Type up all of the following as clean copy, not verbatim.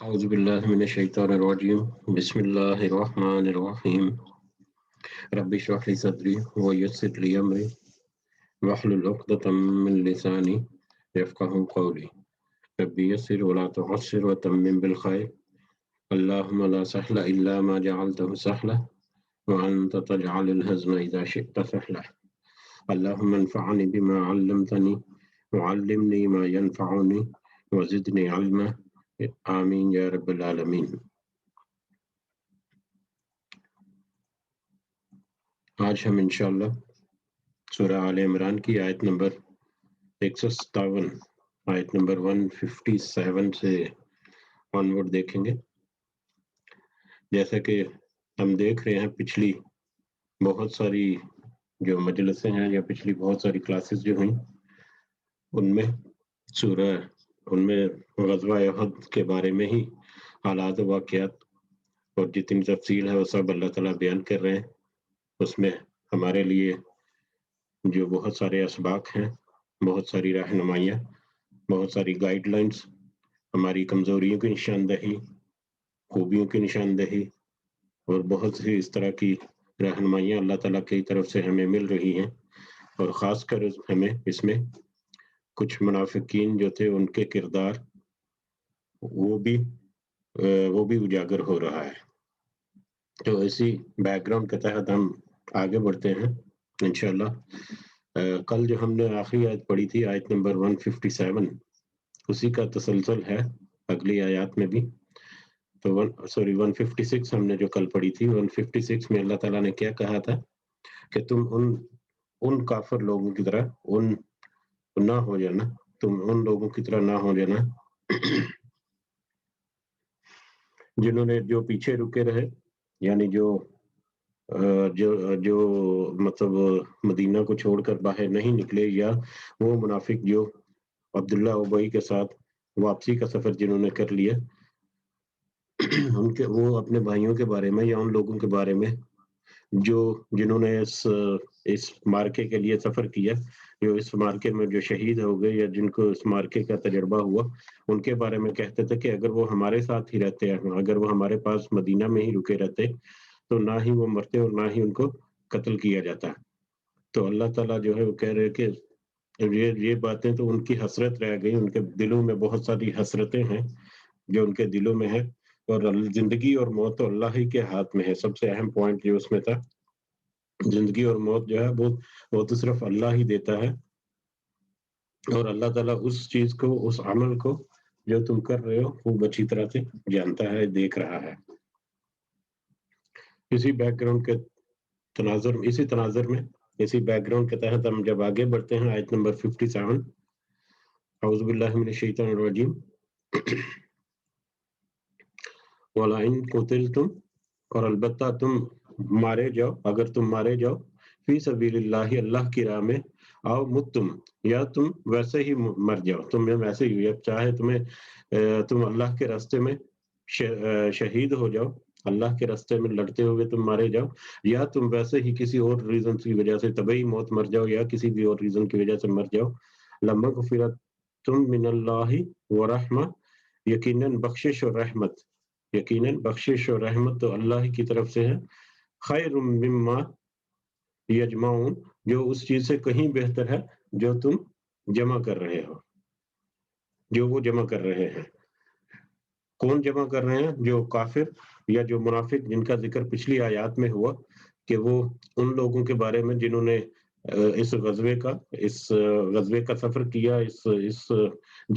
اعوذ باللہ من الشیطان الرجیم بسم اللہ الرحمن الرحیم رب اشرح لی صدری ویسر لی امری واحلل عقدۃ من لسانی یفقہوا قولی رب یسر ولا تعسر وتمم بالخیر اللهم لا سهل الا ما جعلته سهلا وانت تجعل الحزن اذا شئت سهلا اللهم انفعني بما علمتني وعلمني ما ينفعني وزدني علما آمین یا رب العالمین۔ آج ہم انشاءاللہ سورہ آل عمران کی آیت نمبر 157 آیت نمبر 157 سے آنورڈ دیکھیں گے۔ جیسا کہ ہم دیکھ رہے ہیں پچھلی بہت ساری جو مجلسیں ہیں یا پچھلی بہت ساری کلاسز جو ہوئیں ان میں غزوہ احد کے بارے میں ہی حالات و واقعات اور جتنی تفصیل ہے وہ سب اللہ تعالیٰ بیان کر رہے ہیں۔ اس میں ہمارے لیے جو بہت سارے اسباق ہیں، بہت ساری رہنمائیاں، بہت ساری گائیڈ لائنز، ہماری کمزوریوں کی نشاندہی، خوبیوں کی نشاندہی اور بہت سی اس طرح کی رہنمائیاں اللہ تعالیٰ کی طرف سے ہمیں مل رہی ہیں۔ اور خاص کر ہمیں اس میں کچھ منافقین جو تھے ان کے کردار وہ بھی اجاگر ہو رہا ہے۔ تو اسی بیک گراؤنڈ کے تحت ہم آگے بڑھتے ہیں انشاءاللہ۔ کل جو ہم نے آخری آیت پڑھی تھی، آیت نمبر 157، اسی کا تسلسل ہے اگلی آیات میں بھی۔ تو 156 ہم نے جو کل پڑھی تھی، 156 میں اللہ تعالیٰ نے کیا کہا تھا کہ تم ان کافر لوگوں کی طرح نہ ہو جانا، تم ان لوگوں کی طرح نہ ہو جانا جنہوں نے جو پیچھے رکے رہے، یعنی جو مطلب مدینہ کو چھوڑ کر باہر نہیں نکلے، یا وہ منافق جو عبداللہ ابئی کے ساتھ واپسی کا سفر جنہوں نے کر لیا، وہ اپنے بھائیوں کے بارے میں یا ان لوگوں کے بارے میں جنہوں نے اس مارکے کے لیے سفر کیا، جو اس مارکے میں جو شہید ہو گئے یا جن کو اس مارکے کا تجربہ ہوا، ان کے بارے میں کہتے تھے کہ اگر وہ ہمارے ساتھ ہی رہتے ہیں، اگر وہ ہمارے پاس مدینہ میں ہی رکے رہتے تو نہ ہی وہ مرتے اور نہ ہی ان کو قتل کیا جاتا۔ تو اللہ تعالیٰ جو ہے وہ کہہ رہے کہ یہ باتیں تو ان کی حسرت رہ گئی، ان کے دلوں میں بہت ساری حسرتیں ہیں جو ان کے دلوں میں ہے، اور زندگی اور موت تو اللہ ہی کے ہاتھ میں ہے۔ سب سے اہم پوائنٹ جو اس میں تھا، زندگی اور موت جو ہے وہ تو صرف اللہ ہی دیتا ہے، اور اللہ تعالیٰ اس چیز کو، اس عمل کو جو تم کر رہے ہو وہ اچھی طرح سے جانتا ہے، دیکھ رہا ہے۔ اسی بیک گراؤنڈ کے تناظر میں اسی بیک گراؤنڈ کے تحت ہم جب آگے بڑھتے ہیں، آیت نمبر 57، اعوذ باللہ من الشیطان الرجیم، وَلَئِن قُتِلْتُمْ، اور البتہ تم مارے جاؤ، اگر تم مارے جاؤ، فی سبیل اللہ، اللہ کی راہ میں، آؤ متم، یا تم ویسے ہی مر جاؤ، تم ویسے ہی، چاہے تم اللہ کے راستے میں شہید ہو جاؤ، اللہ کے راستے میں لڑتے ہوئے تم مارے جاؤ، یا تم ویسے ہی کسی اور ریزن کی وجہ سے طبعی موت مر جاؤ، یا کسی بھی اور ریزن کی وجہ سے مر جاؤ، لَمَغْفِرَةٌ مِّنَ اللَّهِ وَرَحْمَةٌ، یقیناً بخشش اور رحمت، یقیناً بخشش اور رحمت تو اللہ ہی کی طرف سے ہے، خیر مما یجمعون، جو اس چیز سے کہیں بہتر ہے جو تم جمع کر رہے ہو، جو وہ جمع کر رہے ہیں۔ کون جمع کر رہے ہیں؟ جو کافر یا جو منافق، جن کا ذکر پچھلی آیات میں ہوا کہ وہ ان لوگوں کے بارے میں جنہوں نے اس غزوے کا سفر کیا، اس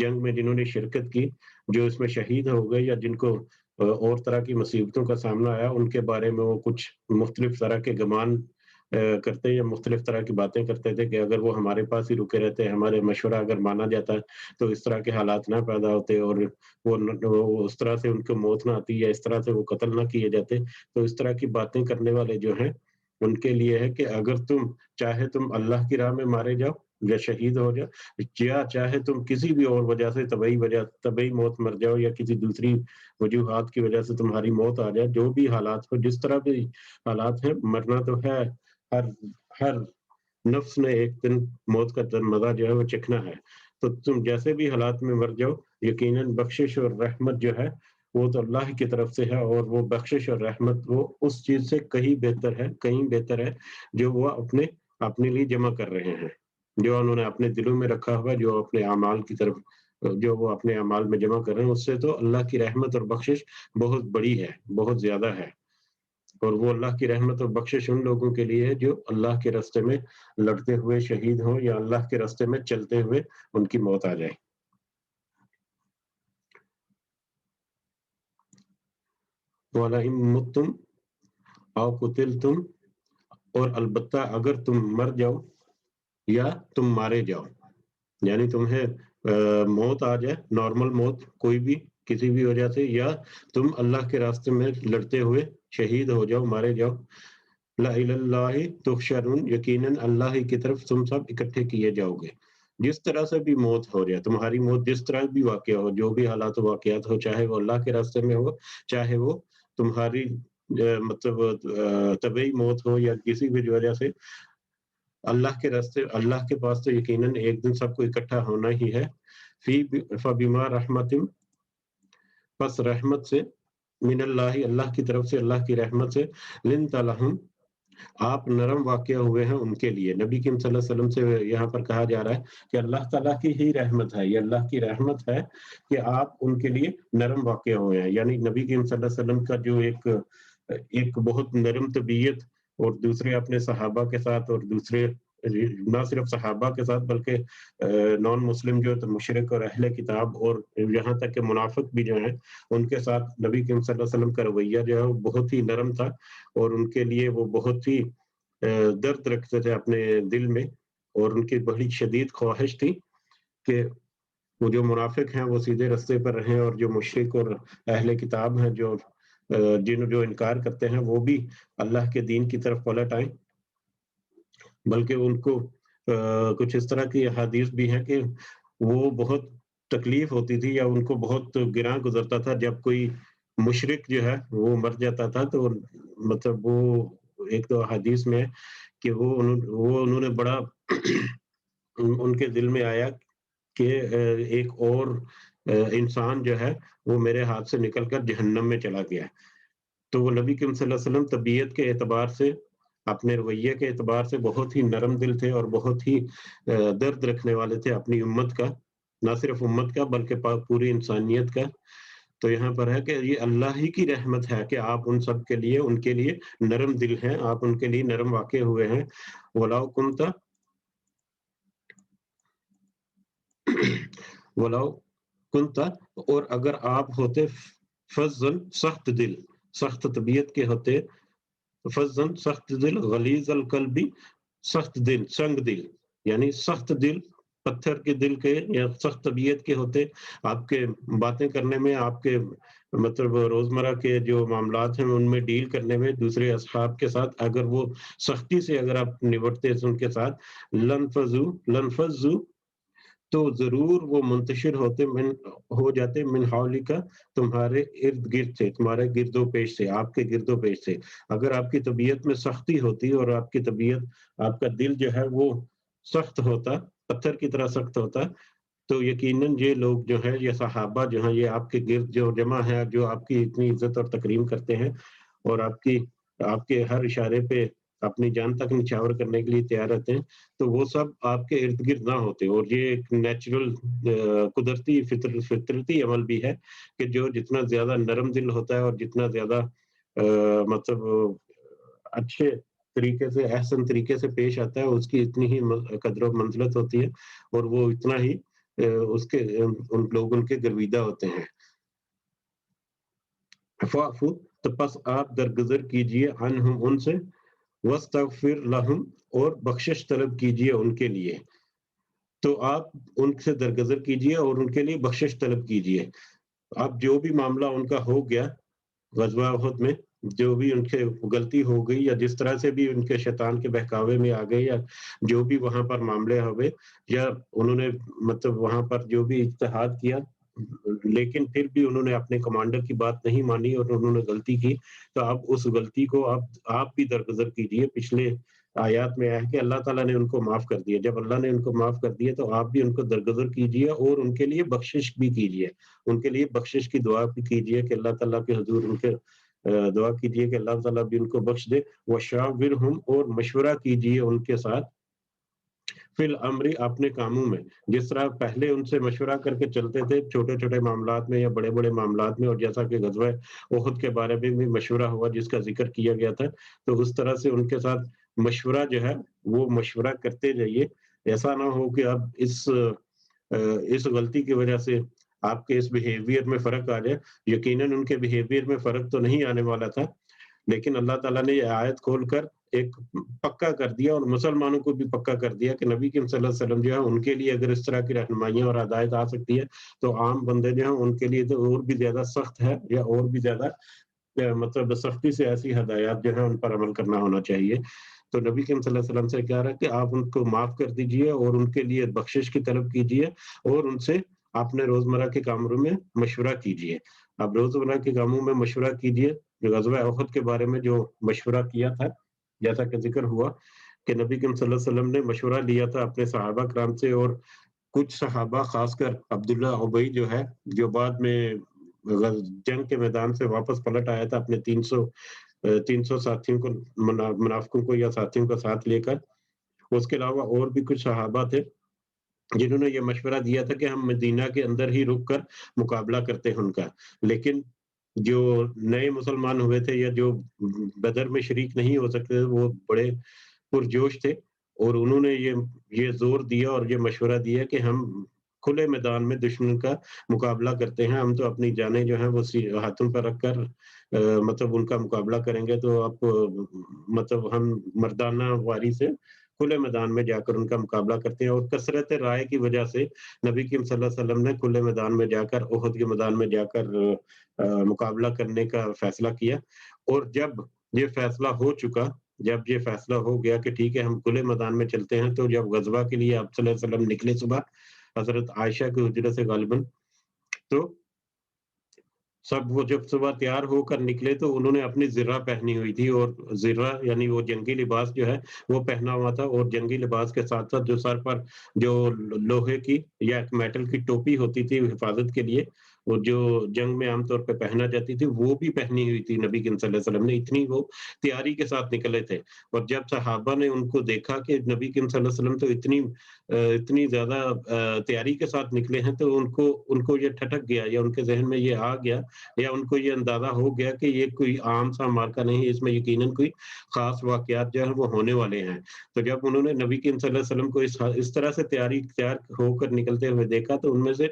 جنگ میں جنہوں نے شرکت کی، جو اس میں شہید ہو گئے یا جن کو اور طرح کی مصیبتوں کا سامنا آیا، ان کے بارے میں وہ کچھ مختلف طرح کے گمان کرتے یا مختلف طرح کی باتیں کرتے تھے کہ اگر وہ ہمارے پاس ہی رکے رہتے، ہمارے مشورہ اگر مانا جاتا تو اس طرح کے حالات نہ پیدا ہوتے، اور وہ اس طرح سے ان کو موت نہ آتی، یا اس طرح سے وہ قتل نہ کیے جاتے۔ تو اس طرح کی باتیں کرنے والے جو ہیں ان کے لیے ہے کہ اگر چاہے تم اللہ کی راہ میں مارے جاؤ یا شہید ہو جاؤ، یا چاہے تم کسی بھی اور وجہ سے طبعی موت مر جاؤ، یا کسی دوسری وجوہات کی وجہ سے تمہاری موت آ جائے، جو بھی حالات ہو، جس طرح بھی حالات ہیں، مرنا تو ہے، ہر نفس نے ایک دن موت کا مزہ جو ہے وہ چکھنا ہے۔ تو تم جیسے بھی حالات میں مر جاؤ، یقیناً بخشش اور رحمت جو ہے وہ تو اللہ کی طرف سے ہے، اور وہ بخشش اور رحمت وہ اس چیز سے کہیں بہتر ہے جو وہ اپنے لیے جمع کر رہے ہیں، جو انہوں نے اپنے دلوں میں رکھا ہوا، جو اپنے اعمال کی طرف جو وہ اپنے اعمال میں جمع کر رہے ہیں، اس سے تو اللہ کی رحمت اور بخشش بہت بڑی ہے، بہت زیادہ ہے۔ اور وہ اللہ کی رحمت اور بخشش ان لوگوں کے لیے ہے جو اللہ کے راستے میں لڑتے ہوئے شہید ہوں، یا اللہ کے راستے میں چلتے ہوئے ان کی موت آ جائے۔ وَلَئِن مُتُّمْ أَوْ قُتِلْتُمْ، اور البتہ اگر تم مر جاؤ یا تم مارے جاؤ، یعنی تمہیں موت آ جائے، نارمل موت کوئی بھی کسی بھی وجہ سے، یا تم اللہ کے راستے میں لڑتے ہوئے شہید ہو جاؤ، مارے جاؤ، لَإِلَى اللَّهِ تُحْشَرُونَ، یقیناً اللہ ہی کی طرف تم سب اکٹھے کیے جاؤ گے۔ جس طرح سے بھی موت ہو جائے، تمہاری موت جس طرح بھی واقع ہو، جو بھی حالات و واقعات ہو، چاہے وہ اللہ کے راستے میں ہو، چاہے وہ تمہاری مطلب طبعی موت ہو یا کسی بھی وجہ سے، اللہ کے راستے، اللہ کے پاس تو یقیناً ایک دن سب کو اکٹھا ہونا ہی ہے۔ فَبِمَا رَحْمَةٍ، پس رحمت سے، من اللہ، اللہ کی طرف سے، اللہ کی رحمت سے، لنت لہم، آپ نرم واقع ہوئے ہیں ان کے لیے۔ نبی کریم صلی اللہ علیہ وسلم سے یہاں پر کہا جا رہا ہے کہ اللہ تعالیٰ کی ہی رحمت ہے، یہ اللہ کی رحمت ہے کہ آپ ان کے لیے نرم واقع ہوئے ہیں۔ یعنی نبی کریم صلی اللہ علیہ وسلم کا جو ایک بہت نرم طبیعت، اور دوسرے اپنے صحابہ کے ساتھ، اور دوسرے نہ صرف صحابہ کے ساتھ بلکہ نان مسلم جو مشرک اور اہل کتاب، اور یہاں تک کہ منافق بھی جو ہیں، ان کے ساتھ نبی کریم صلی اللہ علیہ وسلم کا رویہ جو ہے وہ بہت ہی نرم تھا، اور ان کے لیے وہ بہت ہی درد رکھتے تھے اپنے دل میں، اور ان کی بڑی شدید خواہش تھی کہ وہ جو منافق ہیں وہ سیدھے رستے پر رہیں، اور جو مشرک اور اہل کتاب ہیں جو انکار کرتے ہیں وہ بھی اللہ کے دین کی طرف پلٹ آئیں۔ بلکہ ان کو کچھ اس طرح کی احادیث بھی ہیں کہ وہ بہت تکلیف ہوتی تھی، یا ان کو بہت گراں گزرتا تھا جب کوئی مشرک جو ہے وہ مر جاتا تھا، تو مطلب وہ ایک تو حدیث میں ہے کہ وہ انہوں نے بڑا ان کے دل میں آیا کہ ایک اور انسان جو ہے وہ میرے ہاتھ سے نکل کر جہنم میں چلا گیا ہے۔ تو وہ نبی کریم صلی اللہ علیہ وسلم طبیعت کے اعتبار سے، اپنے رویے کے اعتبار سے بہت ہی نرم دل تھے، اور بہت ہی درد رکھنے والے تھے اپنی امت کا، نہ صرف امت کا بلکہ پوری انسانیت کا۔ تو یہاں پر ہے کہ یہ اللہ ہی کی رحمت ہے کہ آپ ان سب کے لیے، ان کے لیے نرم دل ہیں، آپ ان کے لیے نرم واقع ہوئے ہیں۔ وَلَوْ كُنْتَ وَلَوْ كُنْتَ، اور اگر آپ ہوتے فَظًّا، سخت دل، سخت طبیعت کے ہوتے، فَظًّا سخت دل، غلیظ القلب، سخت دل، سنگ دل، یعنی سخت دل، پتھر کے دل کے یا سخت طبیعت کے ہوتے، آپ کے باتیں کرنے میں، آپ کے مطلب روزمرہ کے جو معاملات ہیں ان میں ڈیل کرنے میں دوسرے اصحاب کے ساتھ اگر وہ سختی سے اگر آپ نبٹتے ان کے ساتھ، لنفذو، تو ضرور وہ منتشر ہو جاتے من حولک، تمہارے ارد گرد سے، تمہارے گرد و پیش سے، آپ کے گرد و پیش سے۔ اگر آپ کی طبیعت میں سختی ہوتی، اور آپ کی طبیعت، آپ کا دل جو ہے وہ سخت ہوتا، پتھر کی طرح سخت ہوتا، تو یقیناً یہ لوگ جو ہیں، یہ صحابہ جو ہیں، یہ آپ کے گرد جو جمع ہے، جو آپ کی اتنی عزت اور تکریم کرتے ہیں، اور آپ کے ہر اشارے پہ اپنی جان تک نچھاور کرنے کے لیے تیار رہتے ہیں، تو وہ سب آپ کے ارد گرد نہ ہوتے۔ اور یہ ایک نیچرل قدرتی فطرتی عمل بھی ہے کہ جو جتنا زیادہ نرم دل ہوتا ہے، اور جتنا زیادہ مطلب اچھے طریقے سے، احسن طریقے سے پیش آتا ہے، اس کی اتنی ہی قدر و منزلت ہوتی ہے، اور وہ اتنا ہی اس کے ان لوگ ان کے گرویدہ ہوتے ہیں۔ فَاعْفُ، تو پس آپ درگزر کیجئے، عنہم، ان سے، وَاسْتَغْفِرْ لَهُمْ، اور بخشش طلب کیجئے ان کے لیے۔ تو آپ ان سے درگزر کیجئے اور ان کے لیے بخشش طلب کیجئے۔ اب جو بھی معاملہ ان کا ہو گیا غزوہ احد میں، جو بھی ان کے غلطی ہو گئی، یا جس طرح سے بھی ان کے شیطان کے بہکاوے میں آ گئے، یا جو بھی وہاں پر معاملے ہوئے، یا انہوں نے مطلب وہاں پر جو بھی اجتہاد کیا، لیکن پھر بھی انہوں نے اپنے کمانڈر کی بات نہیں مانی اور انہوں نے غلطی کی، تو اب اس غلطی کو آپ بھی درگزر کیجئے، پچھلے آیات میں آیا ہے کہ اللہ تعالیٰ نے ان کو معاف کر دیا. جب اللہ نے ان کو معاف کر دیا تو آپ بھی ان کو درگزر کیجیے اور ان کے لیے بخشش بھی کیجیے. ان کے لیے بخشش کی دعا بھی کیجیے کہ اللہ تعالیٰ کے حضور ان کے دعا کیجیے کہ اللہ تعالیٰ بھی ان کو بخش دے. وشاورہم، اور مشورہ کیجیے ان کے ساتھ فی الامر، اپنے کاموں میں. جس طرح پہلے ان سے مشورہ کر کے چلتے تھے چھوٹے چھوٹے معاملات میں یا بڑے بڑے معاملات میں، اور جیسا کہ غزوہ احد کے بارے میں بھی مشورہ ہوا جس کا ذکر کیا گیا تھا، تو اس طرح سے ان کے ساتھ مشورہ جو ہے وہ مشورہ کرتے جائیے. ایسا نہ ہو کہ اب اس غلطی کی وجہ سے آپ کے اس بیہیویئر میں فرق آ جائے. یقیناً ان کے بیہیویئر میں فرق تو نہیں آنے والا تھا، لیکن اللہ تعالیٰ نے یہ آیت کھول کر ایک پکا کر دیا اور مسلمانوں کو بھی پکا کر دیا کہ نبی کریم صلی اللہ علیہ وسلم جو ہے ان کے لیے اگر اس طرح کی رہنمائیاں اور ہدایت آ سکتی ہے تو عام بندے جو ہیں ان کے لیے تو اور بھی زیادہ سخت ہے، یا اور بھی زیادہ مطلب سختی سے ایسی ہدایات جو ہیں ان پر عمل کرنا ہونا چاہیے. تو نبی کریم صلی اللہ علیہ وسلم سے کہہ رہا ہے کہ آپ ان کو معاف کر دیجئے اور ان کے لیے بخشش کی طلب کیجئے اور ان سے اپنے روزمرہ کے کاموں میں مشورہ کیجئے. اب روزمرہ کے کاموں میں مشورہ کیجئے. غزوہ احد کے بارے میں جو مشورہ کیا تھا، جیسا کہ ذکر ہوا کہ نبی کریم صلی اللہ علیہ وسلم نے مشورہ لیا تھا اپنے صحابہ کرام سے، اور کچھ صحابہ خاص کر عبداللہ ابئی جو ہے، جو بعد میں جنگ کے میدان سے واپس پلٹ آیا تھا اپنے 300 ساتھیوں کو، منافقوں کو یا ساتھیوں کا ساتھ لے کر. اس کے علاوہ اور بھی کچھ صحابہ تھے جنہوں نے یہ مشورہ دیا تھا کہ ہم مدینہ کے اندر ہی رک کر مقابلہ کرتے ہیں ان کا. لیکن جو نئے مسلمان ہوئے تھے یا جو بدر میں شریک نہیں ہو سکتے، وہ بڑے پرجوش تھے اور انہوں نے یہ زور دیا اور یہ مشورہ دیا کہ ہم کھلے میدان میں دشمن کا مقابلہ کرتے ہیں. ہم تو اپنی جانیں جو ہیں وہ ہاتھوں پر رکھ کر مطلب ان کا مقابلہ کریں گے. تو آپ مطلب ہم مردانہ واری سے کھلے میدان میں جا کر ان کا مقابلہ کرتے ہیں. اور کثرت رائے کی وجہ سے نبی کریم صلی اللہ علیہ وسلم نے کھلے میدان میں جا کر، احد کے میدان میں جا کر مقابلہ کرنے کا فیصلہ کیا. اور جب یہ فیصلہ ہو چکا، جب یہ فیصلہ ہو گیا کہ ٹھیک ہے ہم کھلے میدان میں چلتے ہیں، تو جب غزوہ کے لیے آپ صلی اللہ علیہ وسلم نکلے صبح حضرت عائشہ کی حجرت سے غالباً، تو سب وہ جب صبح تیار ہو کر نکلے تو انہوں نے اپنی زرہ پہنی ہوئی تھی، اور زرہ یعنی وہ جنگی لباس جو ہے وہ پہنا ہوا تھا. اور جنگی لباس کے ساتھ ساتھ جو سر پر جو لوہے کی یا ایک میٹل کی ٹوپی ہوتی تھی حفاظت کے لیے، اور جو جنگ میں عام طور پہ پہنا جاتی تھی، وہ بھی پہنی ہوئی تھی نبی کریم صلی اللہ علیہ وسلم نے. اتنی وہ تیاری کے ساتھ نکلے تھے. اور جب صحابہ نے ان کو دیکھا کہ نبی کریم صلی اللہ علیہ وسلم تو اتنی زیادہ تیاری کے ساتھ نکلے ہیں، تو ان کو یہ ٹھٹک گیا یا ان کے ذہن میں یہ آ گیا یا ان کو یہ اندازہ ہو گیا کہ یہ کوئی عام سا مارکا نہیں ہے، اس میں یقیناً کوئی خاص واقعات جو ہیں وہ ہونے والے ہیں. تو جب انہوں نے نبی کریم صلی اللہ علیہ وسلم کو اس طرح سے تیار ہو کر نکلتے ہوئے دیکھا، تو ان میں سے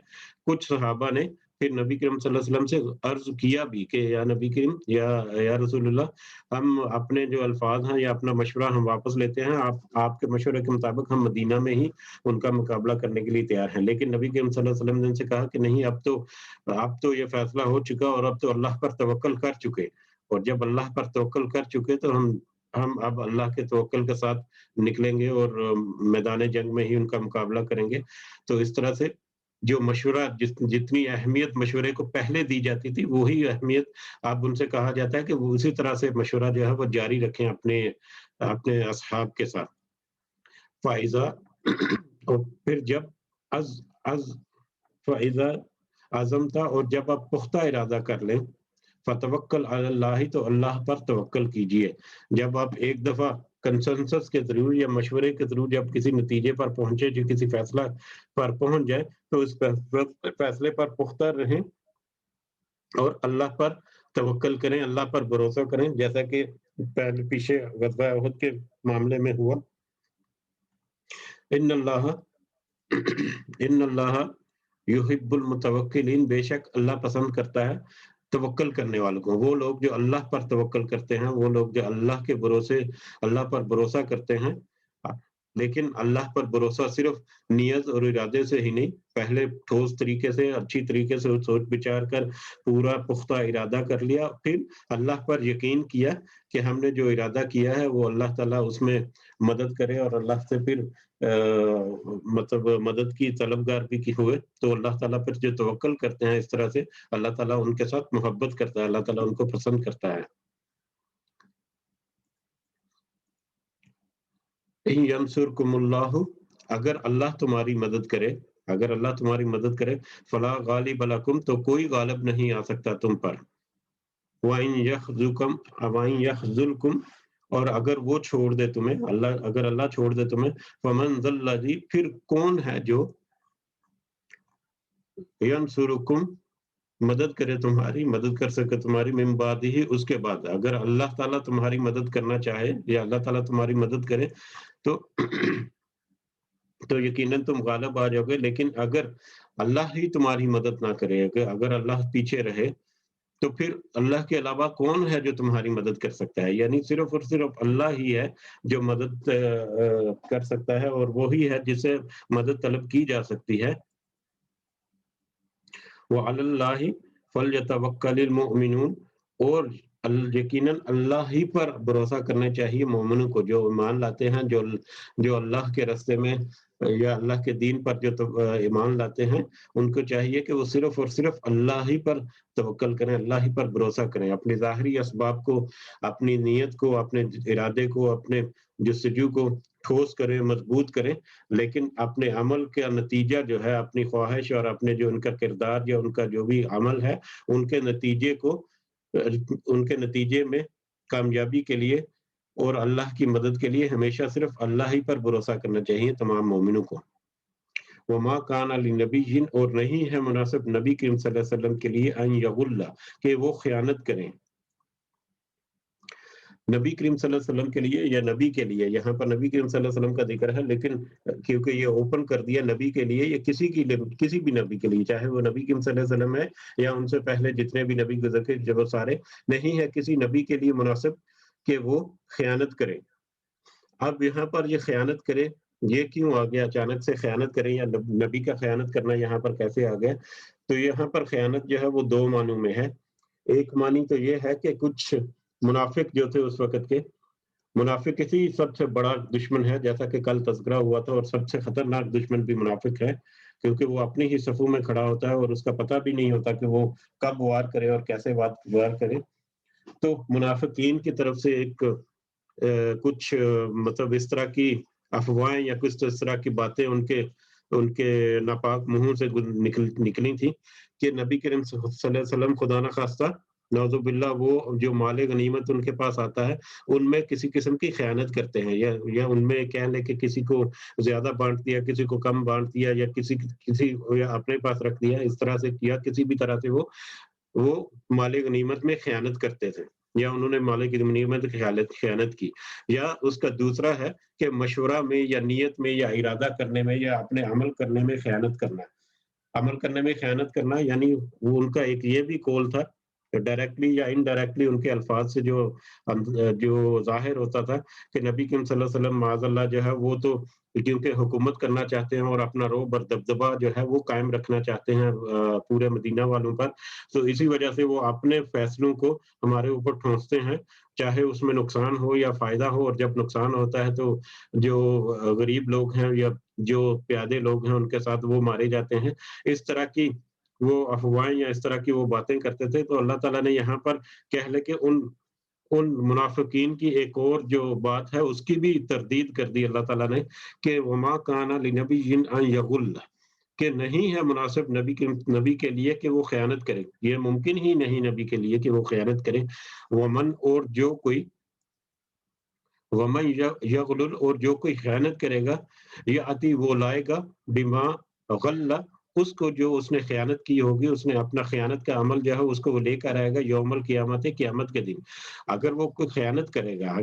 کچھ صحابہ نے پھر نبی کریم صلی اللہ علیہ وسلم سے عرض کیا بھی کہ یا نبی کریم، یا رسول اللہ، ہم اپنے جو الفاظ ہیں یا اپنا مشورہ ہم واپس لیتے ہیں. آپ کے مشورے کے مطابق ہم مدینہ میں ہی ان کا مقابلہ کرنے کے لیے تیار ہیں. لیکن نبی کریم صلی اللہ علیہ وسلم نے ان سے کہا کہ نہیں، اب تو یہ فیصلہ ہو چکا اور اب تو اللہ پر توکل کر چکے. اور جب اللہ پر توکل کر چکے تو ہم اب اللہ کے توکل کے ساتھ نکلیں گے اور میدان جنگ میں ہی ان کا مقابلہ کریں گے. تو اس طرح سے جو مشورہ، جتنی اہمیت مشورے کو پہلے دی جاتی تھی، وہی اہمیت اب ان سے کہا جاتا ہے کہ وہ اسی طرح سے مشورہ جو ہے وہ جاری رکھیں اپنے اصحاب کے ساتھ. فائزہ اور پھر جب از فائزہ عزم تھا، اور جب آپ پختہ ارادہ کر لیں، فتوکل علی اللہ، تو اللہ پر توکل کیجئے. جب آپ ایک دفعہ کنسنسس کے تھرو یا مشورے کے تھرو جب کسی نتیجے پر پہنچے، جو کسی فیصلہ پر پہنچ جائے، تو اس فیصلے پر پختہ رہیں اور اللہ پر توکل کریں، اللہ پر بھروسہ کریں. جیسا کہ پہلے پیچھے غزوہ احد کے معاملے میں ہوا، ان اللہ یحب المتوکلین، بے شک اللہ پسند کرتا ہے توکل کرنے والوں کو. وہ لوگ جو اللہ پر توکل کرتے ہیں، وہ لوگ جو اللہ پر بھروسہ کرتے ہیں. لیکن اللہ پر بھروسہ صرف نیت اور ارادے سے ہی نہیں، پہلے ٹھوس طریقے سے، اچھی طریقے سے سوچ بچار کر پورا پختہ ارادہ کر لیا، پھر اللہ پر یقین کیا کہ ہم نے جو ارادہ کیا ہے وہ اللہ تعالیٰ اس میں مدد کرے، اور اللہ سے پھر مطلب مدد کی طلبگار بھی کی ہوئے. تو اللہ تعالیٰ پر جو توکل کرتے ہیں اس طرح سے، اللہ تعالیٰ ان کے ساتھ محبت کرتا ہے، اللہ تعالیٰ ان کو پسند کرتا ہے. ینصرکم اللہ، اگر اللہ تمہاری مدد کرے، اگر اللہ تمہاری مدد کرے، فلا غالب لکم، تو کوئی غالب نہیں آ سکتا تم پر، وَإِن يَخْذُكُمْ وَإِن يَخْذُلْكُمْ، اور اگر وہ چھوڑ دے تمہیں، اللہ اگر اللہ چھوڑ دے تمہیں، فَمَنْ ذَا الَّذِي، پھر کون ہے جو ینصرکم مدد کرے تمہاری، مدد کر سکے تمہاری، من بعد ہی، اس کے بعد، اگر اللہ تعالیٰ تمہاری مدد کرنا چاہے یا اللہ تعالیٰ تمہاری مدد کرے تو تو یقیناً تم غالب آ جاؤ گے، لیکن اگر اللہ ہی تمہاری مدد نہ کرے، اگر اللہ پیچھے رہے، تو پھر اللہ کے علاوہ کون ہے جو تمہاری مدد کر سکتا ہے؟ یعنی صرف اور صرف اللہ ہی ہے جو مدد کر سکتا ہے، اور وہی ہے جسے مدد طلب کی جا سکتی ہے۔ وَعَلَى اللَّهِ فَلْيَتَوَكَّلِ الْمُؤْمِنُونَ، اور یقیناً اللہ ہی پر بھروسہ کرنا چاہیے مومنوں کو، جو ایمان لاتے ہیں، جو اللہ کے راستے میں یا اللہ کے دین پر جو ایمان لاتے ہیں، ان کو چاہیے کہ وہ صرف اور صرف اللہ ہی پر توکل کریں، اللہ ہی پر بھروسہ کریں، اپنی ظاہری اسباب کو، اپنی نیت کو، اپنے ارادے کو، اپنے جستجو کو ٹھوس کریں، مضبوط کریں، لیکن اپنے عمل کا نتیجہ جو ہے، اپنی خواہش اور اپنے جو ان کا کردار یا ان کا جو بھی عمل ہے، ان کے نتیجے کو، ان کے نتیجے میں کامیابی کے لیے اور اللہ کی مدد کے لیے ہمیشہ صرف اللہ ہی پر بھروسہ کرنا چاہیے تمام مومنوں کو۔ وما کان لنبی، اور نہیں ہے مناسب نبی کریم صلی اللہ علیہ وسلم کے لیے، ان یغل، کہ وہ خیانت کریں، نبی کریم صلی اللہ علیہ وسلم کے لیے یا نبی کے لیے، یہاں پر نبی کریم صلی اللہ علیہ وسلم کا ذکر ہے، لیکن کیونکہ یہ اوپن کر دیا نبی کے لیے یا کسی بھی نبی کے لیے، چاہے وہ نبی کریم صلی اللہ علیہ وسلم ہے یا ان سے پہلے جتنے بھی نبی گزر کے جب وہ سارے، نہیں ہے کسی نبی کے لیے مناسب کہ وہ خیانت کرے۔ اب یہاں پر یہ خیانت کرے، یہ کیوں آ گیا اچانک سے خیانت کریں، یا نبی کا خیانت کرنا یہاں پر کیسے آ گیا؟ تو یہاں پر خیانت جو ہے وہ دو معنوں میں ہے۔ ایک معنی تو یہ ہے کہ کچھ منافق جو تھے اس وقت کے، منافق کسی سب سے بڑا دشمن ہے، جیسا کہ کل تذکرہ ہوا تھا، اور سب سے خطرناک دشمن بھی منافق ہے، کیونکہ وہ اپنی ہی صفوں میں کھڑا ہوتا ہے اور اس کا پتہ بھی نہیں ہوتا کہ وہ کب وار کرے اور کیسے وار کرے۔ تو منافقین کی طرف سے ایک کچھ مطلب اس طرح کی افواہیں یا کچھ اس طرح کی باتیں ان کے ناپاک منہوں سے نکلی تھی کہ نبی کریم صلی اللہ علیہ وسلم خدا نخواستہ نعوذ باللہ وہ جو مال غنیمت ان کے پاس آتا ہے ان میں کسی قسم کی خیانت کرتے ہیں، یا ان میں کہہ لیں کہ کسی کو زیادہ بانٹ دیا، کسی کو کم بانٹ دیا، یا کسی یا اپنے پاس رکھ دیا، اس طرح سے کیا، کسی بھی طرح سے وہ مال غنیمت میں خیانت کرتے تھے، یا انہوں نے مال غنیمت خیانت کی۔ یا اس کا دوسرا ہے کہ مشورہ میں یا نیت میں یا ارادہ کرنے میں یا اپنے عمل کرنے میں خیانت کرنا۔ عمل کرنے میں خیانت کرنا یعنی وہ ان کا ایک یہ بھی قول تھا، ڈائریکٹلی یا انڈائریکٹلی ان کے الفاظ سے جو ظاہر ہوتا تھا کہ نبی کریم صلی اللہ علیہ وسلم معاذ اللہ جو ہے وہ تو کیونکہ حکومت کرنا چاہتے ہیں اور اپنا رعب اور دبدبہ جو ہے وہ قائم رکھنا چاہتے ہیں پورے مدینہ والوں پر، تو اسی وجہ سے وہ اپنے فیصلوں کو ہمارے اوپر ٹھونستے ہیں، چاہے اس میں نقصان ہو یا فائدہ ہو، اور جب نقصان ہوتا ہے تو جو غریب لوگ ہیں یا جو پیادے لوگ ہیں ان کے ساتھ وہ مارے جاتے ہیں۔ اس طرح کی وہ افواہیں یا اس طرح کی وہ باتیں کرتے تھے، تو اللہ تعالیٰ نے یہاں پر کہہ لے کہ ان منافقین کی ایک اور جو بات ہے اس کی بھی تردید کر دی اللہ تعالیٰ نے کہ وما کان لنبی ان یغل، کہ نہیں ہے مناسب نبی کے لیے کہ وہ خیانت کرے، یہ ممکن ہی نہیں نبی کے لیے کہ وہ خیانت کرے۔ ومن، اور جو کوئی، ومن یغلل، اور جو کوئی خیانت کرے گا، یاتی، وہ لائے گا، بما غل، اس کو جو اس نے خیانت کی ہوگی، اس نے اپنا خیانت کا عمل جو ہے اس کو وہ لے کر آئے گا یوم القیامت، قیامت کے دن۔ اگر وہ کوئی خیانت کرے گا،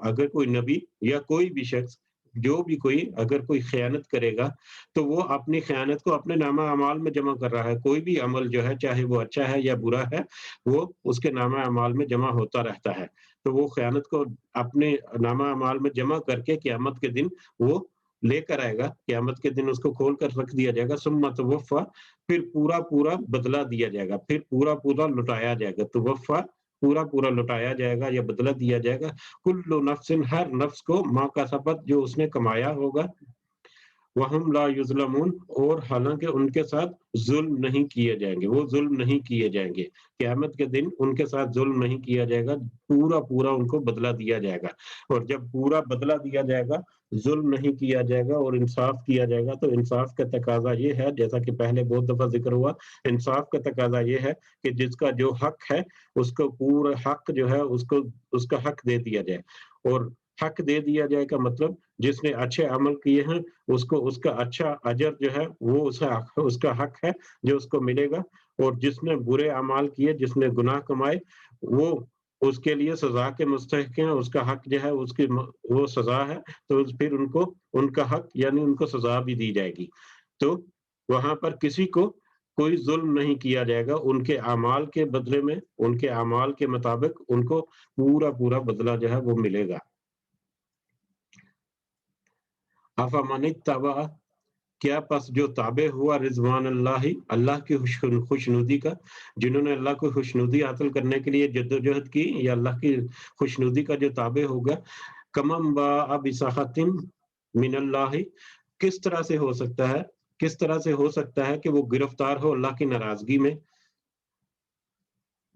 اگر کوئی نبی یا کوئی بھی شخص، جو بھی کوئی اگر کوئی خیانت کرے گا تو وہ اپنی خیانت کو اپنے نامہ اعمال میں جمع کر رہا ہے، کوئی بھی عمل جو ہے چاہے وہ اچھا ہے یا برا ہے وہ اس کے نامہ اعمال میں جمع ہوتا رہتا ہے، تو وہ خیانت کو اپنے نامہ اعمال میں جمع کر کے قیامت کے دن وہ لے کر آئے گا، قیامت کے دن اس کو کھول کر رکھ دیا جائے گا، ثم توفا، پھر پورا بدلہ دیا جائے گا، پھر پورا لٹایا جائے گا، توفا پورا لٹایا جائے گا یا بدلہ دیا جائے گا، کل نفس، ہر نفس کو، ما کسبت، جو اس نے کمایا ہوگا، وہم لا یظلمون، اور حالانکہ ان کے ساتھ ظلم نہیں کیے جائیں گے، وہ ظلم نہیں کیے جائیں گے، قیامت کے دن ان کے ساتھ ظلم نہیں کیا جائے گا، پورا ان کو بدلہ دیا جائے گا، اور جب پورا بدلہ دیا جائے گا ظلم نہیں کیا جائے گا اور انصاف کیا جائے گا. تو انصاف کا تقاضا یہ ہے، جیسا کہ پہلے بہت دفعہ ذکر ہوا، انصاف کا تقاضا یہ ہے کہ جس کا جو حق ہے اس کو پورا حق جو ہے اس کا حق دے دیا جائے. اور حق دے دیا جائے کا مطلب جس نے اچھے عمل کیے ہیں اس کا اچھا اجر جو ہے وہ اس کا حق ہے جو اس کو ملے گا. اور جس نے برے اعمال کیے، جس نے گناہ کمائے، وہ اس کے لیے سزا کے مستحق ہیں، اس کا حق جو ہے اس کی وہ سزا ہے. تو پھر ان کا حق یعنی ان کو سزا بھی دی جائے گی. تو وہاں پر کسی کو کوئی ظلم نہیں کیا جائے گا، ان کے اعمال کے بدلے میں، ان کے اعمال کے مطابق ان کو پورا بدلہ جو ہے وہ ملے گا. افمن اتبع، کیا پس جو تابع ہوا رضوان اللہ کی خوشنودی کا، جنہوں نے اللہ کو خوشنودی حاصل کرنے کے لیے جدوجہد کی، یا اللہ کی خوشنودی کا جو تابع ہوگا، کمم باء بسخط من اللہ، کس طرح سے ہو سکتا ہے کہ وہ گرفتار ہو اللہ کی ناراضگی میں.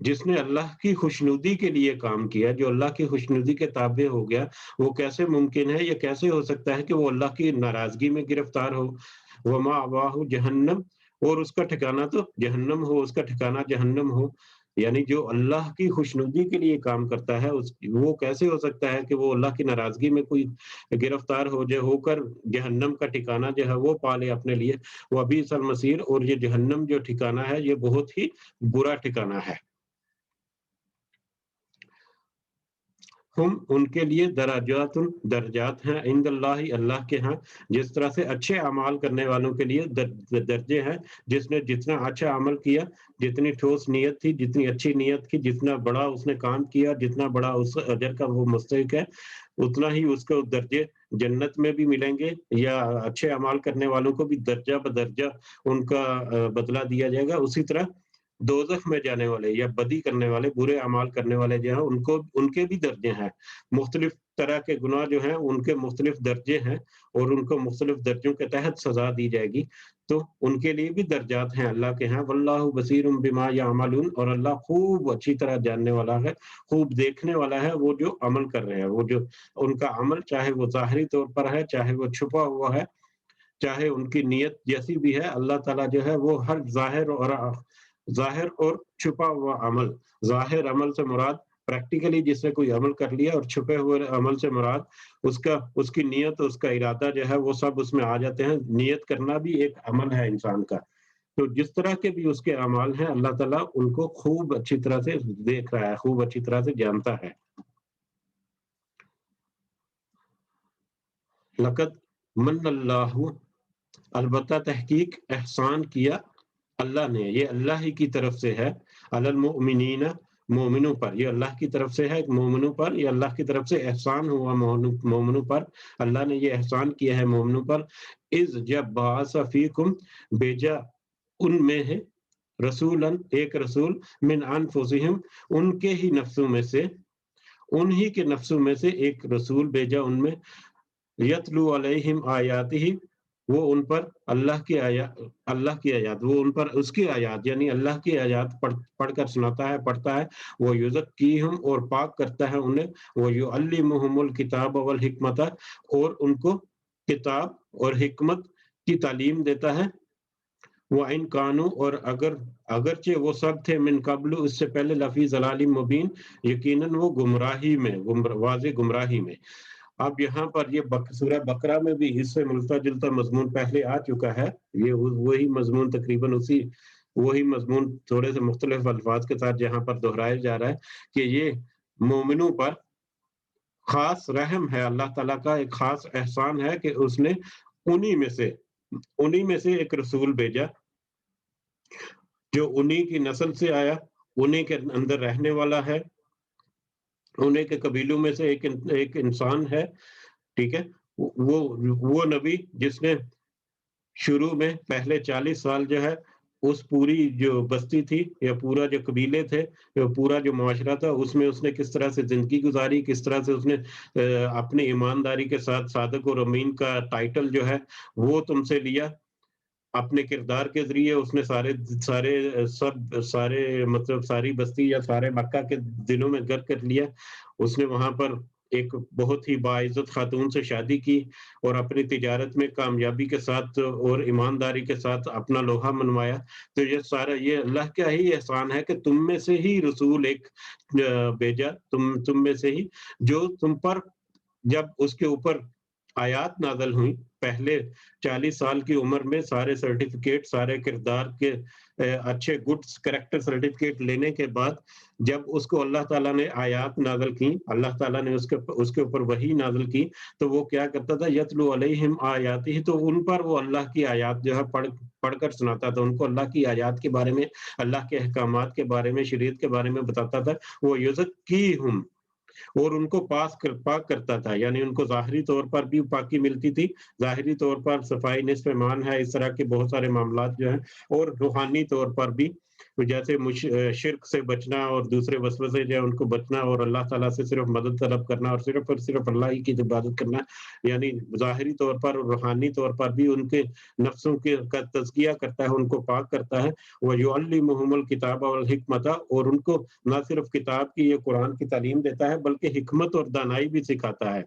جس نے اللہ کی خوشنودی کے لیے کام کیا، جو اللہ کی خوشنودی کے تابع ہو گیا، وہ کیسے ممکن ہے، یا کیسے ہو سکتا ہے کہ وہ اللہ کی ناراضگی میں گرفتار ہو. وما اباہ جہنم، اور اس کا ٹھکانہ تو جہنم ہو، اس کا ٹھکانہ جہنم ہو. یعنی جو اللہ کی خوشنودی کے لیے کام کرتا ہے وہ کیسے ہو سکتا ہے کہ وہ اللہ کی ناراضگی میں کوئی گرفتار ہو کر جہنم کا ٹھکانہ جو ہے وہ پا لے اپنے لیے. وبئس المصیر، اور یہ جہنم جو ٹھکانہ ہے یہ بہت ہی برا ٹھکانہ ہے. ہم ان کے لیے درجات ہیں عند اللہ کے ہاں، جس طرح سے اچھے اعمال کرنے والوں کے لیے درجے ہیں. جس نے جتنا اچھا عمل کیا، جتنی ٹھوس نیت تھی، جتنی اچھی نیت کی، جتنا بڑا اس نے کام کیا، جتنا بڑا اس اجر کا وہ مستحق ہے، اتنا ہی اس کو درجے جنت میں بھی ملیں گے. یا اچھے اعمال کرنے والوں کو بھی درجہ بدرجہ ان کا بدلہ دیا جائے گا. اسی طرح دوزخ میں جانے والے یا بدی کرنے والے، برے اعمال کرنے والے جو ہیں، ان کے بھی درجے ہیں. مختلف طرح کے گناہ جو ہیں ان کے مختلف درجے ہیں، اور ان کو مختلف درجوں کے تحت سزا دی جائے گی. تو ان کے لیے بھی درجات ہیں اللہ کے ہاں. واللہ بصیر بما یعملون، اور اللہ خوب اچھی طرح جاننے والا ہے، خوب دیکھنے والا ہے وہ جو عمل کر رہے ہیں. وہ جو ان کا عمل، چاہے وہ ظاہری طور پر ہے، چاہے وہ چھپا ہوا ہے، چاہے ان کی نیت جیسی بھی ہے، اللہ تعالیٰ جو ہے وہ ہر ظاہر اور چھپا ہوا عمل. ظاہر عمل سے مراد پریکٹیکلی جس نے کوئی عمل کر لیا، اور چھپے ہوئے عمل سے مراد اس کی نیت، اس کا ارادہ جو ہے وہ سب اس میں آ جاتے ہیں. نیت کرنا بھی ایک عمل ہے انسان کا. تو جس طرح کے بھی اس کے اعمال ہیں، اللہ تعالیٰ ان کو خوب اچھی طرح سے دیکھ رہا ہے، خوب اچھی طرح سے جانتا ہے. لقد من اللہ، البتہ تحقیق احسان کیا اللہ نے، یہ اللہ ہی کی طرف سے ہے، علی المؤمنین، مومنوں پر. یہ اللہ کی طرف سے ہے مومنوں پر، یہ اللہ کی طرف سے احسان ہوا مومنوں پر. اللہ نے یہ احسان کیا ہے مومنوں پر. اذ، جب بعث فیکم، بھیجا ان میں ہے، رسولاً، ایک رسول، من انفسہم، ان کے ہی نفسوں میں سے، انہی کے نفسوں میں سے ایک رسول بھیجا ان میں، یتلو علیہم آیاتہ، وہ ان پر اللہ کی آیات، وہ ان پر اس کی آیات یعنی اللہ کی آیات پڑھ کر سناتا ہے، پڑھتا ہے. وہ یزکیہم، اور پاک کرتا ہے انہیں. وہ یعلمہم الکتاب والحکمت، اور ان کو کتاب اور حکمت کی تعلیم دیتا ہے. وَإِن كَانُوا، اور اگرچہ وہ سب تھے، من قبل، اس سے پہلے، لفی ضلال مبین، یقیناً وہ گمراہی میں، واضح گمراہی میں. اب یہاں پر یہ سورہ بقرہ میں بھی اس سے ملتا جلتا مضمون پہلے آ چکا ہے. یہ وہی مضمون تقریباً وہی مضمون تھوڑے سے مختلف الفاظ کے ساتھ جہاں پر دہرایا جا رہا ہے کہ یہ مومنوں پر خاص رحم ہے، اللہ تعالیٰ کا ایک خاص احسان ہے کہ اس نے انہی میں سے ایک رسول بھیجا جو انہی کی نسل سے آیا، انہی کے اندر رہنے والا ہے، انہیں کے قبیلوں میں سے ایک انسان ہے. ٹھیک ہے، وہ نبی جس نے شروع میں پہلے 40 سال جو ہے اس پوری جو بستی تھی یا پورا جو قبیلے تھے، پورا جو معاشرہ تھا، اس میں اس نے کس طرح سے زندگی گزاری، کس طرح سے اس نے اپنی ایمانداری کے ساتھ صادق اور امین کا ٹائٹل جو ہے وہ تم سے لیا. اپنے کردار کے ذریعے اس نے ساری بستی یا سارے مکہ کے دلوں میں گھر کر لیا. اس نے وہاں پر ایک بہت ہی باعزت خاتون سے شادی کی اور اپنی تجارت میں کامیابی کے ساتھ اور ایمانداری کے ساتھ اپنا لوہا منوایا، تو یہ سارا یہ اللہ کا ہی احسان ہے کہ تم میں سے ہی رسول ایک بھیجا، تم میں سے ہی، جو تم پر جب اس کے اوپر آیات نازل ہوئی، پہلے 40 سال کی عمر میں سارے سرٹیفکیٹ، سارے کردار کے اچھے گڈ کریکٹر سرٹیفکیٹ لینے کے بعد جب اس کو اللہ تعالیٰ نے آیات نازل کی، اللہ تعالیٰ نے اس کے اوپر وحی نازل کی، تو وہ کیا کرتا تھا، یتلو علیہم آیاتی، تو ان پر وہ اللہ کی آیات جو ہے پڑھ کر سناتا تھا، ان کو اللہ کی آیات کے بارے میں، اللہ کے احکامات کے بارے میں، شریعت کے بارے میں بتاتا تھا، وہ یزکیہم، اور ان کو پاک کرتا تھا، یعنی ان کو ظاہری طور پر بھی پاکی ملتی تھی، ظاہری طور پر صفائی نصف ایمان ہے، اس طرح کے بہت سارے معاملات جو ہیں، اور روحانی طور پر بھی جیسے شرک سے بچنا اور دوسرے وسوسے جو ہے ان کو بچنا، اور اللہ تعالیٰ سے صرف مدد طلب کرنا اور صرف اللہ ہی کی عبادت کرنا، یعنی ظاہری طور پر اور روحانی طور پر بھی ان کے نفسوں کا تزکیہ کرتا ہے، ان کو پاک کرتا ہے، وَيُعَلِّمُهُمُ الْكِتَابَ وَالْحِکْمَةَ، اور ان کو نہ صرف کتاب کی، یہ قرآن کی تعلیم دیتا ہے، بلکہ حکمت اور دانائی بھی سکھاتا ہے۔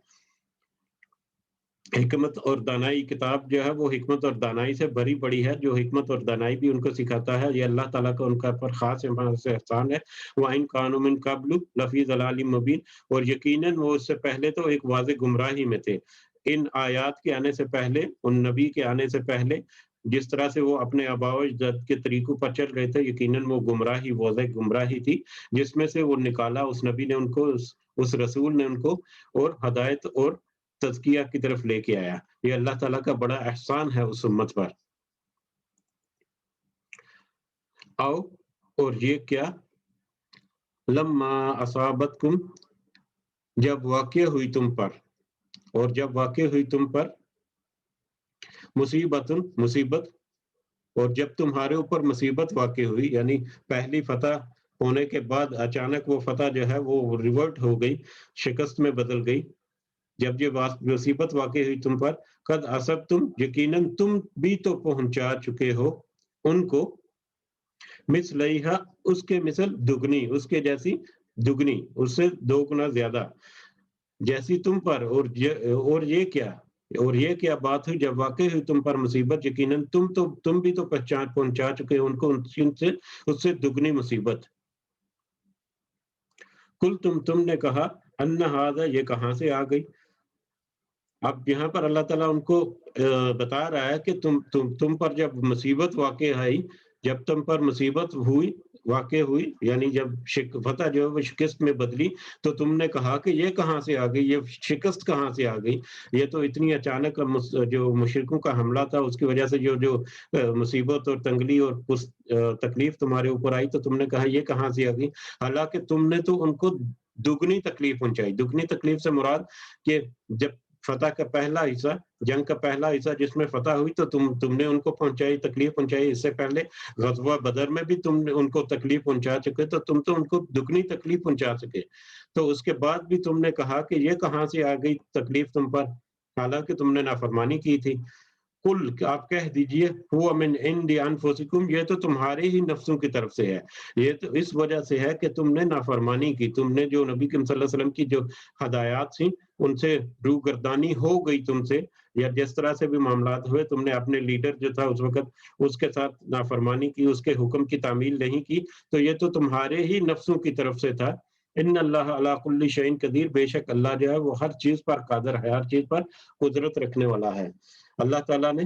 حکمت اور دانائی، کتاب جو ہے وہ حکمت اور دانائی سے بھری پڑی ہے، جو حکمت اور دانائی بھی ان کو سکھاتا ہے، یہ اللہ تعالیٰ کا ان کا پر خاص احسان ہے۔ وَإِن كَانُوا مِن قَبْلُ لَفِي ضَلَالٍ مُبِينٍ، اور یقیناً وہ اس سے پہلے تو ایک واضح گمراہی میں تھے، ان آیات کے آنے سے پہلے، ان نبی کے آنے سے پہلے جس طرح سے وہ اپنے آباء و اجداد کے طریقوں پر چل رہے تھے، یقیناً وہ گمراہی، واضح گمراہی تھی، جس میں سے وہ نکالا اس نبی نے ان کو، اس رسول نے ان کو، اور ہدایت اور تزکیہ کی طرف لے کے آیا۔ یہ اللہ تعالیٰ کا بڑا احسان ہے اس امت پر۔ آؤ، اور یہ کیا، لما اصابتکم، جب واقع ہوئی تم پر، اور جب واقع ہوئی تم پر مصیبت، اور جب تمہارے اوپر مصیبت واقع ہوئی، یعنی پہلی فتح ہونے کے بعد اچانک وہ فتح جو ہے وہ ریورٹ ہو گئی، شکست میں بدل گئی، جب یہ مصیبت واقع ہوئی تم پر، قد اصبتم، یقیناً تم بھی تو پہنچا چکے ہو ان کو، مثلیہا، اس کے مثل دگنی، اس کے جیسی دگنی، اس سے 2 گنا زیادہ، جیسی تم پر، اور یہ کیا بات ہوئی، جب واقع ہوئی تم پر مصیبت، یقیناً تم بھی تو پہنچا چکے ان کو اس سے دگنی مصیبت۔ کل تم نے کہا، ان ھذا، یہ کہاں سے آ گئی۔ اب یہاں پر اللہ تعالیٰ ان کو بتا رہا ہے کہ تم پر جب مصیبت واقع آئی، جب تم پر مصیبت واقع ہوئی، یعنی جب فتح جو ہے وہ شکست میں بدلی، تو تم نے کہا کہ یہ کہاں سے آ گئی، یہ شکست کہاں سے آ گئی، یہ تو اتنی اچانک جو مشرکوں کا حملہ تھا اس کی وجہ سے جو مصیبت اور تنگلی اور تکلیف تمہارے اوپر آئی، تو تم نے کہا یہ کہاں سے آ گئی، حالانکہ تم نے تو ان کو دگنی تکلیف پہنچائی۔ دگنی تکلیف سے مراد کہ جب فتح کا پہلا حصہ، جنگ کا پہلا حصہ جس میں فتح ہوئی، تو تم نے ان کو تکلیف پہنچائی، اس سے پہلے غزوہ بدر میں بھی تم نے ان کو تکلیف پہنچا چکے، تو تم تو ان کو دگنی تکلیف پہنچا سکے، تو اس کے بعد بھی تم نے کہا کہ یہ کہاں سے آ گئی تکلیف تم پر، حالانکہ تم نے نافرمانی کی تھی۔ کل، آپ کہہ دیجئے، ہوا من عند انفسکم، یہ تو تمہارے ہی نفسوں کی طرف سے ہے، یہ تو اس وجہ سے ہے کہ تم نے نافرمانی کی، تم نے جو نبی کریم صلی اللہ علیہ وسلم کی جو ہدایات تھیں ان سے روگردانی ہو گئی تم سے، یا جس طرح سے بھی معاملات ہوئے، تم نے اپنے لیڈر جو تھا اس وقت اس کے ساتھ نافرمانی کی، اس کے حکم کی تعمیل نہیں کی، تو یہ تو تمہارے ہی نفسوں کی طرف سے تھا۔ ان اللہ علی کل شیء قدیر، بے شک اللہ جو ہے وہ ہر چیز پر قادر ہے، ہر چیز پر قدرت رکھنے والا ہے۔ اللہ تعالیٰ نے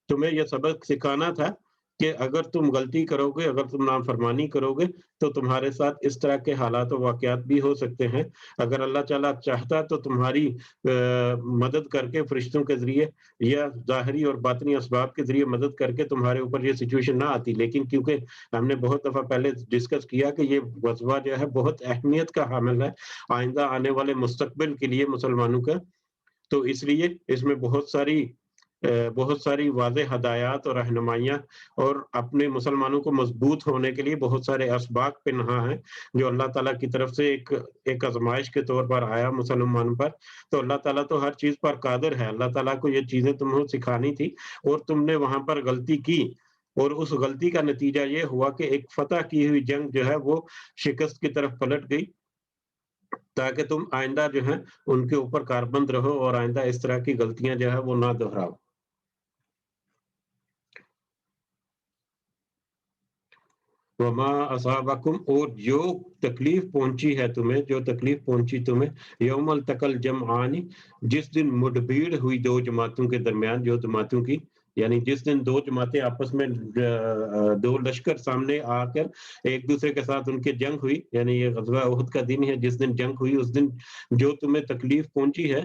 تمہیں یہ سبق سکھانا تھا کہ اگر تم غلطی کرو گے، اگر تم نافرمانی کرو گے، تو تمہارے ساتھ اس طرح کے حالات و واقعات بھی ہو سکتے ہیں۔ اگر اللہ تعالیٰ چاہتا تو تمہاری مدد کر کے فرشتوں کے ذریعے یا ظاہری اور باطنی اسباب کے ذریعے مدد کر کے تمہارے اوپر یہ سچویشن نہ آتی، لیکن کیونکہ ہم نے بہت دفعہ پہلے ڈسکس کیا کہ یہ غزوہ جو ہے بہت اہمیت کا حامل ہے آئندہ آنے والے مستقبل کے لیے مسلمانوں کا، تو اس لیے اس میں بہت ساری واضح ہدایات اور رہنمائیاں، اور اپنے مسلمانوں کو مضبوط ہونے کے لیے بہت سارے اسباق پنہاں ہیں جو اللہ تعالیٰ کی طرف سے ایک آزمائش کے طور پر آیا مسلمانوں پر۔ تو اللہ تعالیٰ تو ہر چیز پر قادر ہے، اللہ تعالیٰ کو یہ چیزیں تمہیں سکھانی تھی، اور تم نے وہاں پر غلطی کی، اور اس غلطی کا نتیجہ یہ ہوا کہ ایک فتح کی ہوئی جنگ جو ہے وہ شکست کی طرف پلٹ گئی۔ تاکہ تم آئندہ جو ہے ان کے اوپر کاربند رہو اور آئندہ اس طرح کی غلطیاں جو ہے وہ نہ دہراؤ۔ وما اصابکم، اور جو تکلیف پہنچی ہے تمہیں، جو تکلیف پہنچی تمہیں یوم التقل جمعان، جس دن مڈبھیڑ ہوئی دو جماعتوں کے درمیان، جو جماعتوں کی یعنی جس دن دو جماعتیں آپس میں دو لشکر سامنے آ کر ایک دوسرے کے ساتھ ان کی جنگ ہوئی، یعنی یہ غزوہ احد کا دن ہے جس دن جنگ ہوئی، اس دن جو تمہیں تکلیف پہنچی ہے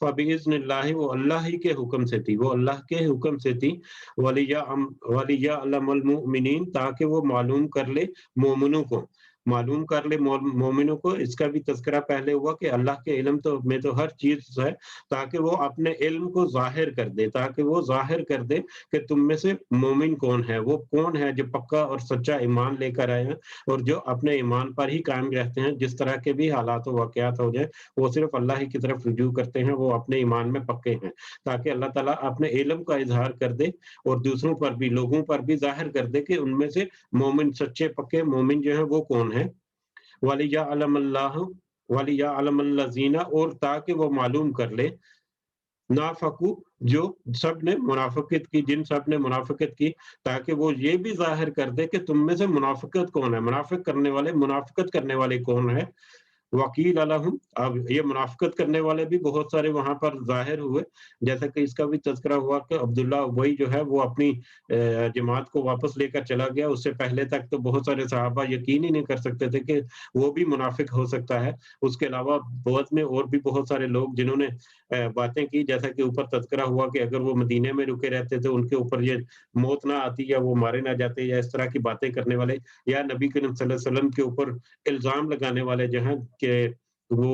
فَبِإِذْنِ اللَّهِ، وہ اللہ ہی کے حکم سے تھی، وہ اللہ کے حکم سے تھی، وَلِيَعْلَمَ الْمُؤْمِنِينَ، تاکہ وہ معلوم کر لے مومنوں کو، معلوم کر لے مومنوں کو۔ اس کا بھی تذکرہ پہلے ہوا کہ اللہ کے علم میں تو ہر چیز ہے، تاکہ وہ اپنے علم کو ظاہر کر دے، تاکہ وہ ظاہر کر دے کہ تم میں سے مومن کون ہے، وہ کون ہے جو پکا اور سچا ایمان لے کر آئے ہیں اور جو اپنے ایمان پر ہی قائم رہتے ہیں، جس طرح کے بھی حالات و واقعات ہو جائیں وہ صرف اللہ ہی کی طرف رجوع کرتے ہیں، وہ اپنے ایمان میں پکے ہیں، تاکہ اللہ تعالیٰ اپنے علم کا اظہار کر دے اور دوسروں پر بھی، لوگوں پر بھی ظاہر کر دے کہ ان میں سے مومن، سچے پکے مومن جو ہیں وہ کون ہیں۔ وَلِيَعْلَمَ اللَّهُ وَلِيَعْلَمَ الَّذِينَ، اور تاکہ وہ معلوم کر لے نافقو، جو سب نے منافقت کی، جن سب نے منافقت کی، تاکہ وہ یہ بھی ظاہر کر دے کہ تم میں سے منافقت کون ہے، منافقت کرنے والے کون ہے۔ وکیل الحم، اب یہ منافقت کرنے والے بھی بہت سارے وہاں پر ظاہر ہوئے، جیسا کہ اس کا بھی تذکرہ ہوا کہ عبداللہ ابی جو ہے وہ اپنی جماعت کو واپس لے کر چلا گیا، اس سے پہلے تک تو بہت سارے صحابہ یقین ہی نہیں کر سکتے تھے کہ وہ بھی منافق ہو سکتا ہے۔ اس کے علاوہ بعد میں اور بھی بہت سارے لوگ جنہوں نے باتیں کی، جیسا کہ اوپر تذکرہ ہوا کہ اگر وہ مدینے میں رکے رہتے تو ان کے اوپر یہ موت نہ آتی یا وہ مارے نہ جاتے، یا اس طرح کی باتیں کرنے والے یا نبی کریم صلی اللہ علیہ وسلم کے اوپر الزام لگانے والے جو ہیں کہ وہ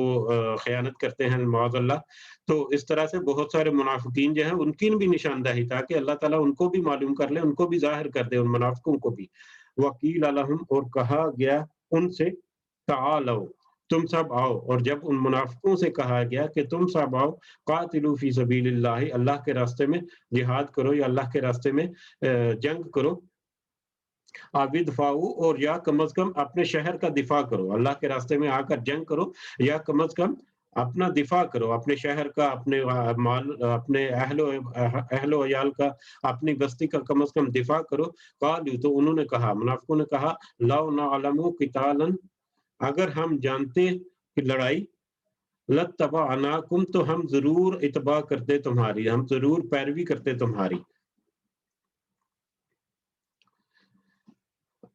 خیانت کرتے ہیں معاذ اللہ۔ تو اس طرح سے بہت سارے منافقین جو ہیں ان کی بھی نشاندہی، تاکہ اللہ تعالیٰ ان کو بھی معلوم کر لے، ان کو بھی ظاہر کر دے، ان منافقوں کو بھی۔ وکیل الحم، اور کہا گیا ان سے تعالو، تم سب آؤ، اور جب ان منافقوں سے کہا گیا کہ تم سب آؤ، قاتلوا فی سبیل اللہ، اللہ کے راستے میں جہاد کرو یا اللہ کے راستے میں جنگ کرو، عابد فاؤ، اور یا کم از کم اپنے شہر کا دفاع کرو، اللہ کے راستے میں آ کر جنگ کرو، یا کم از کم اپنا دفاع کرو، اپنے شہر کا، اپنے مال، اپنے اہل و عیال کا، اپنی بستی کا کم از کم دفاع کرو۔ قالوا، تو انہوں نے کہا، منافقوں نے کہا، لو نعلم قتالا، اگر ہم جانتے کہ لڑائی، لاتبعناکم، تو ہم ضرور اتباع کرتے تمہاری، ہم ضرور پیروی کرتے تمہاری۔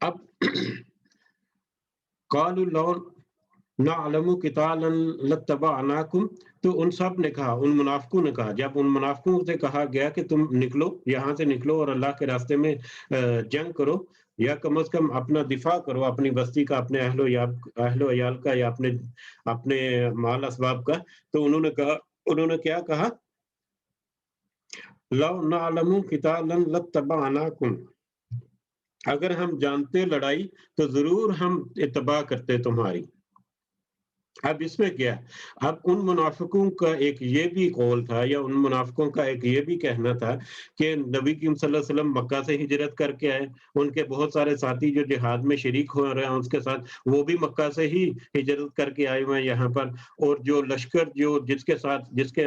اب قالوا لو نعلم قتالا لاتبعناکم، تو ان سب نے کہا، ان منافقوں نے کہا، جب ان منافقوں سے کہا گیا کہ تم نکلو، یہاں سے نکلو اور اللہ کے راستے میں جنگ کرو، یا کم از کم اپنا دفاع کرو، اپنی بستی کا، اپنے اہل و عیال کا، یا اپنے مال اسباب کا، تو انہوں نے کہا، انہوں نے کیا کہا، لو نعلم قتالا لاتبعناکم، اگر ہم جانتے لڑائی تو ضرور ہم اتباع کرتے تمہاری۔ اب اس میں کیا، اب ان منافقوں کا ایک یہ بھی قول تھا، یا ان منافقوں کا ایک یہ بھی کہنا تھا کہ نبی کریم صلی اللہ علیہ وسلم مکہ سے ہجرت کر کے آئے، ان کے بہت سارے ساتھی جو جہاد میں شریک ہو رہے ہیں اس کے ساتھ، وہ بھی مکہ سے ہی ہجرت کر کے آئے ہوئے ہیں یہاں پر، اور جو لشکر جو جس کے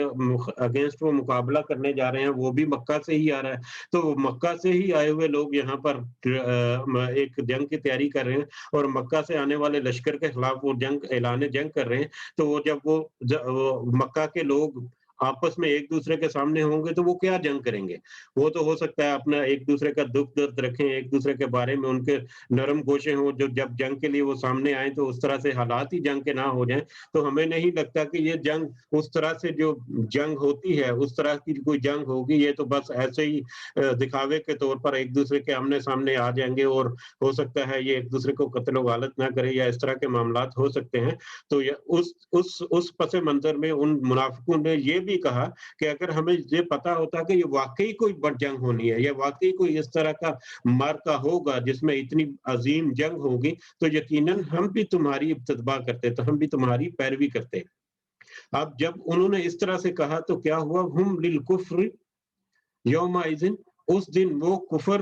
اگینسٹ وہ مقابلہ کرنے جا رہے ہیں وہ بھی مکہ سے ہی آ رہا ہے، تو مکہ سے ہی آئے ہوئے لوگ یہاں پر ایک جنگ کی تیاری کر رہے ہیں، اور مکہ سے آنے والے لشکر کے خلاف وہ اعلان جنگ کر رہے ہیں، تو وہ جب وہ مکہ کے لوگ آپس میں ایک دوسرے کے سامنے ہوں گے تو وہ کیا جنگ کریں گے؟ وہ تو ہو سکتا ہے اپنا ایک دوسرے کا دکھ درد رکھیں، ایک دوسرے کے بارے میں ان کے نرم گوشے ہوں، جو جب جنگ کے لیے وہ سامنے آئیں تو اس طرح سے حالات ہی جنگ کے نہ ہو جائیں۔ تو ہمیں نہیں لگتا کہ یہ جنگ اس طرح سے جو جنگ ہوتی ہے اس طرح کی کوئی جنگ ہوگی، یہ تو بس ایسے ہی دکھاوے کے طور پر ایک دوسرے کے آمنے سامنے آ جائیں گے، اور ہو سکتا ہے یہ ایک دوسرے کو قتل و غارت نہ کرے، یا اس طرح کے معاملات ہو سکتے ہیں۔ تو اس پس منظر میں ان منافقوں نے یہ بھی کہا کہ اگر ہمیں یہ پتا ہوتا کہ یہ واقعی کوئی بڑی جنگ ہونی ہے، یا واقعی کوئی اس طرح کا مارکا ہوگا جس میں اتنی عظیم جنگ ہوگی، تو یقیناً ہم بھی تمہاری اتباع کرتے، تو ہم بھی تمہاری پیروی کرتے۔ اب جب انہوں نے اس طرح سے کہا تو کیا ہوا، ہم للکفر یومئذ، اس دن وہ کفر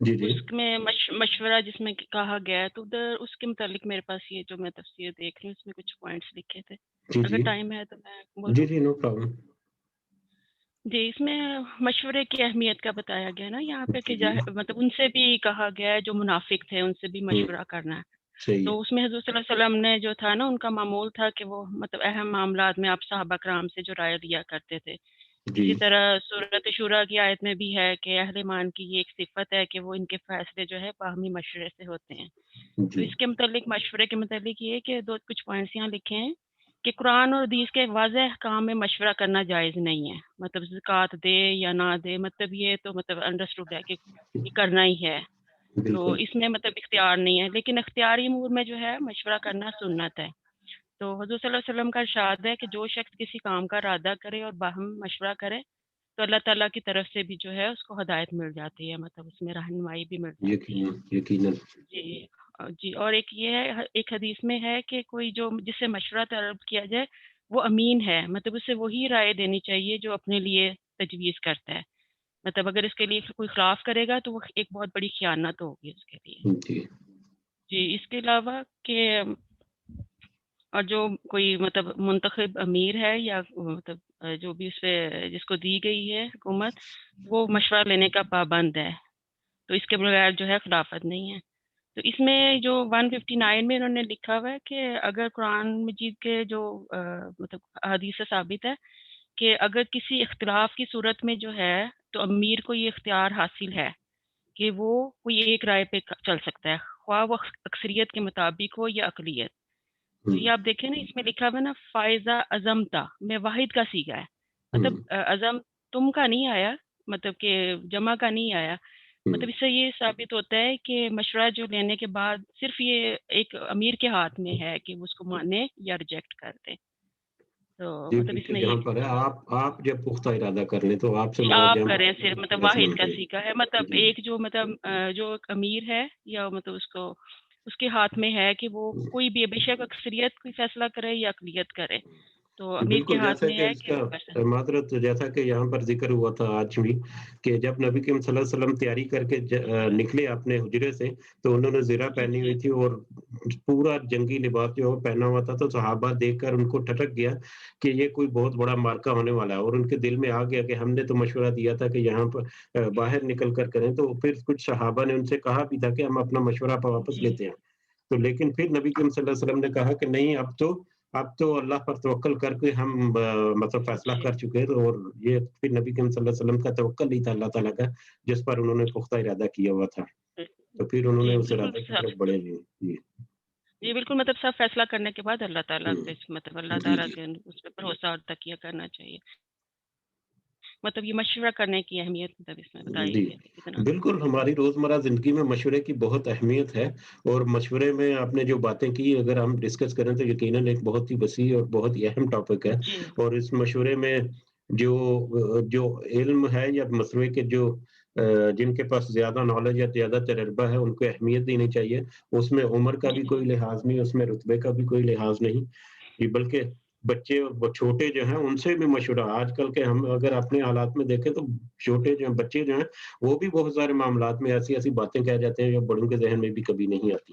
جی جی اس میں مشورہ جس میں کہا گیا ہے، تو ادھر اس کے متعلق میرے پاس یہ جو میں تفسیر دیکھ رہی ہوں اس میں کچھ پوائنٹس لکھے تھے، جی اگر جی ٹائم ہے تو میں جی بولوں؟ جی، نو پرابلم. جی، اس میں مشورے کی اہمیت کا بتایا گیا نا یہاں پہ جی کہ جی مطلب ان سے بھی کہا گیا ہے جو منافق تھے، ان سے بھی ہوں، مشورہ کرنا ہے. صحیح ہے. تو اس میں حضور صلی اللہ علیہ وسلم نے جو تھا نا ان کا معمول تھا کہ وہ مطلب اہم معاملات میں آپ صحابہ کرام سے جو رائے لیا کرتے تھے. جی اسی طرح سورۃ شورا کی آیت میں بھی ہے کہ اہل ایمان کی یہ ایک صفت ہے کہ وہ ان کے فیصلے جو ہے باہمی مشورے سے ہوتے ہیں. تو جی اس کے متعلق مشورے کے متعلق یہ کہ کچھ پوائنٹس یہاں لکھے ہیں کہ قرآن اور حدیث کے واضح احکام میں مشورہ کرنا جائز نہیں ہے. مطلب زکوٰۃ دے یا نہ دے، مطلب یہ تو مطلب انڈرسٹوڈ ہے کہ یہ کرنا ہی ہے. تو بالکل. اس میں مطلب اختیار نہیں ہے، لیکن اختیاری امور میں جو ہے مشورہ کرنا سنت ہے. تو حضور صلی اللہ علیہ وسلم کا ارشاد ہے کہ جو شخص کسی کام کا ارادہ کرے اور باہم مشورہ کرے تو اللہ تعالیٰ کی طرف سے بھی جو ہے اس کو ہدایت مل جاتی ہے، مطلب اس میں رہنمائی بھی مل جاتی ہے. یقیناً یقیناً. جی جی. اور ایک یہ ہے، ایک حدیث میں ہے کہ کوئی جو جس سے مشورہ طلب کیا جائے وہ امین ہے، مطلب اسے وہی رائے دینی چاہیے جو اپنے لیے تجویز کرتا ہے. مطلب اگر اس کے لیے کوئی خلاف کرے گا تو وہ ایک بہت بڑی خیانت ہوگی اس کے لیے. جی جی. اس کے علاوہ کہ اور جو کوئی مطلب منتخب امیر ہے یا مطلب جو بھی اس پہ جس کو دی گئی ہے حکومت، وہ مشورہ لینے کا پابند ہے، تو اس کے بغیر جو ہے خلافت نہیں ہے. تو اس میں جو 159 میں انہوں نے لکھا ہوا ہے کہ اگر قرآن مجید کے جو مطلب حدیث سے ثابت ہے کہ اگر کسی اختلاف کی صورت میں جو ہے تو امیر کو یہ اختیار حاصل ہے کہ وہ کوئی ایک رائے پہ چل سکتا ہے، خواہ وہ اکثریت کے مطابق ہو یا اقلیت. تو ہوں یہ آپ دیکھیں نا اس میں لکھا ہوا ہے نا فائزہ عزمتا میں واحد کا سیگا ہے، مطلب ہوں عزم تم کا نہیں آیا، مطلب کہ جمع کا نہیں آیا. ہوں. مطلب اس سے یہ ثابت ہوتا ہے کہ مشورہ جو لینے کے بعد صرف یہ ایک امیر کے ہاتھ میں ہے کہ وہ اس کو مانے یا ریجیکٹ کر دے. تو جی مطلب اس بالکل، میں یہاں یہ پر ہے آپ جب پختہ ارادہ کر لیں تو آپ سے جی مراد آپ یہاں کریں صرف مطلب پر واحد اسلم کا ہے. سیکھا ہے، مطلب جی ایک جو مطلب جو ایک امیر ہے یا مطلب اس کے ہاتھ میں ہے کہ وہ کوئی بھی بے شک اکثریت کوئی فیصلہ کرے یا اقلیت کرے، تو امیر کے بالکل، ہاتھ جیسا میں کہ ہے اس کہ کا وہ کر سکتے. معذرت، جیسا کہ یہاں پر ذکر ہوا تھا آج بھی کہ جب نبی کریم صلی اللہ علیہ وسلم تیاری کر کے نکلے اپنے حجرے سے تو انہوں نے زرہ جی پہنی جی ہوئی تھی اور پورا جنگی لباس جو پہنا ہوا تھا، تو صحابہ دیکھ کر ان کو ٹھٹک گیا کہ یہ کوئی بہت بڑا مارکا ہونے والا ہے، اور ان کے دل میں آ گیا کہ ہم نے تو مشورہ دیا تھا کہ یہاں پر باہر نکل کر کریں. تو پھر کچھ صحابہ نے ان سے کہا بھی تھا کہ ہم اپنا مشورہ واپس جی لیتے ہیں. تو لیکن پھر نبی کریم صلی اللہ علیہ وسلم نے کہا کہ نہیں، اب تو اللہ پر توکل کر کے ہم مطلب فیصلہ جی کر چکے ہیں. اور یہ پھر نبی کریم صلی اللہ علیہ وسلم کا توکل نہیں تھا اللہ تعالیٰ کا، جس پر انہوں نے پختہ ارادہ کیا ہوا تھا. تو پھر انہوں نے جی اس بالکل ارادے کی صاف. طرف بڑھے لیے. جی جی بالکل، مطلب سب فیصلہ کرنے کے بعد اللہ تعالیٰ ہوں، پہ مطلب اللہ جی تعالیٰ جی کے اس پہ بھروسہ اور تکیہ کرنا چاہیے. مطلب یہ مشورہ کرنے کی اہمیت مطلب اس میں بتائی جی گئی ہے اتنا. بالکل. ہماری روزمرہ زندگی میں مشورے کی بہت اہمیت ہے، اور مشورے میں آپ نے جو باتیں کی اگر ہم ڈسکس کریں تو یقیناً ایک بہت ہی وسیع اور بہت ہی اہم ٹاپک ہے. جی اور اس مشورے میں جو علم ہے یا مشورے کے جن کے پاس زیادہ نالج یا زیادہ تجربہ ہے ان کو اہمیت دینی چاہیے. اس میں عمر کا بھی جی کوئی لحاظ نہیں، اس میں رتبے کا بھی کوئی لحاظ نہیں. جی بلکہ بچے وہ چھوٹے جو ہیں ان سے بھی مشورہ آج کل کے ہم اگر اپنے حالات میں دیکھیں تو چھوٹے جو ہیں بچے جو ہیں وہ بھی بہت سارے معاملات میں ایسی ایسی باتیں کہہ جاتے ہیں جو بڑوں کے ذہن میں بھی کبھی نہیں آتی.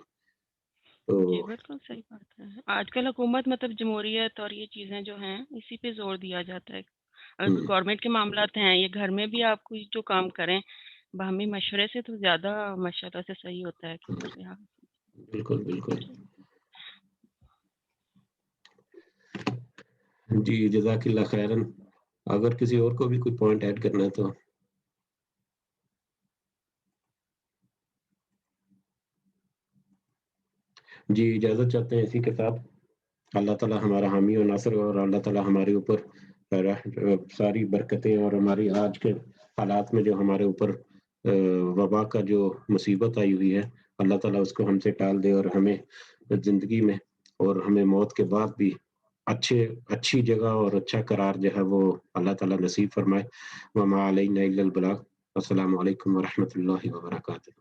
تو جی بالکل صحیح بات ہے. آج کل حکومت مطلب جمہوریت اور یہ چیزیں جو ہیں اسی پہ زور دیا جاتا ہے. اگر کوئی ہوں، گورنمنٹ کے معاملات ہیں یا گھر میں بھی آپ کوئی جو کام کریں باہمی مشورے سے تو زیادہ ماشاءاللہ سے صحیح ہوتا ہے کہ اس لحاظ بالکل بالکل. سے. جی جزاک اللہ خیرن. اگر کسی اور کو بھی کوئی پوائنٹ ایڈ کرنا ہے تو جی اجازت چاہتے ہیں. اسی کے ساتھ اللہ تعالیٰ ہمارا حامی و ناصر ہو، اور اللہ تعالیٰ ہمارے اوپر ساری برکتیں، اور ہماری آج کے حالات میں جو ہمارے اوپر وبا کا جو مصیبت آئی ہوئی ہے اللہ تعالیٰ اس کو ہم سے ٹال دے، اور ہمیں زندگی میں اور ہمیں موت کے بعد بھی اچھی جگہ اور اچھا قرار جو ہے وہ اللہ تعالیٰ نصیب فرمائے. وما علینا الا البلاغ. السلام علیکم ورحمۃ اللہ وبرکاتہ.